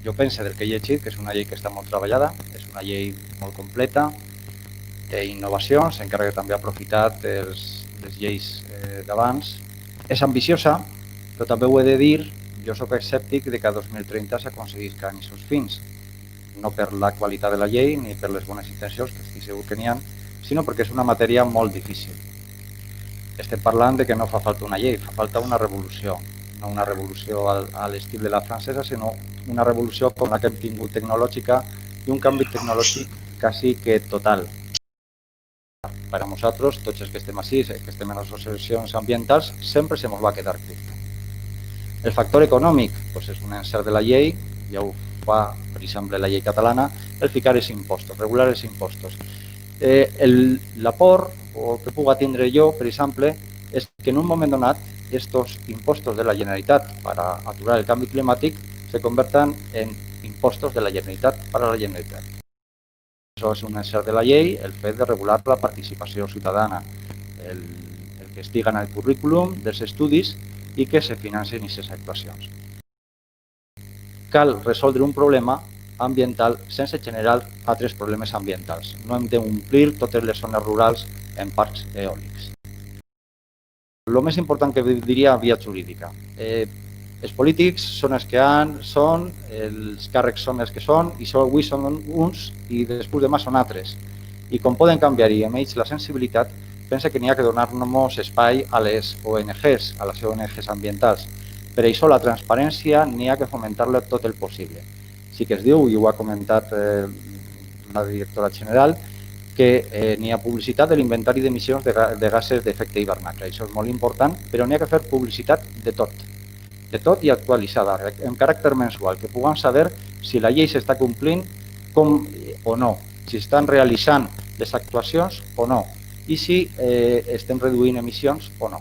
jo penso del que he llegit, que és una llei que està molt treballada, és una llei molt completa, té innovacions, encara que també ha aprofitat les lleis d'abans. És ambiciosa, però també ho he de dir, jo sóc escèptic de que a 2030 s'aconseguiscan aquests fins, no per la qualitat de la llei ni per les bones intencions, que estic segur que n'hi ha, sinó perquè és una matèria molt difícil. Estem parlant de que no fa falta una llei, fa falta una revolució, no una revolució a l'estil de la francesa, sinó una revolució com la que hem tingut tecnològica i un canvi tecnològic quasi que total. Per a nosaltres, tots els que estem així, que estem en les associacions ambientals, sempre se ens va quedar curt. El factor econòmic doncs és un encert de la llei, ja ho fa, per exemple, la llei catalana, el ficar els impostos, regular els impostos. L'aport que puga tindre jo, per exemple, és que en un moment donat estos impostos de la Generalitat per aturar el canvi climàtic se converten en impostos de la Generalitat per a la Generalitat. Això és un encert de la llei, el fet de regular la participació ciutadana, el que estiga en el currículum dels estudis i que se financin aquestes actuacions. Cal resoldre un problema ambiental sense generar altres problemes ambientals. No hem d'omplir totes les zones rurals en parcs eòlics. El més important que diria via jurídica. Els polítics són els que són, els càrrecs són els que són, i avui són uns i després demà són altres. I com poden canviar-hi amb ells la sensibilitat, pensa que n'hi ha que donar-nos espai a les ONGs, a les ONGs ambientals. Per això la transparència n'hi ha que fomentar-la tot el possible. Sí que es diu, i ho ha comentat la directora general, que n'hi ha publicitat de l'inventari d'emissions de gasos d'efecte hivernacle. Això és molt important, però n'hi ha que fer publicitat de tot i actualitzada, en caràcter mensual, que puguem saber si la llei s'està complint o no, si estan realitzant les actuacions o no, i si estem reduint emissions o no.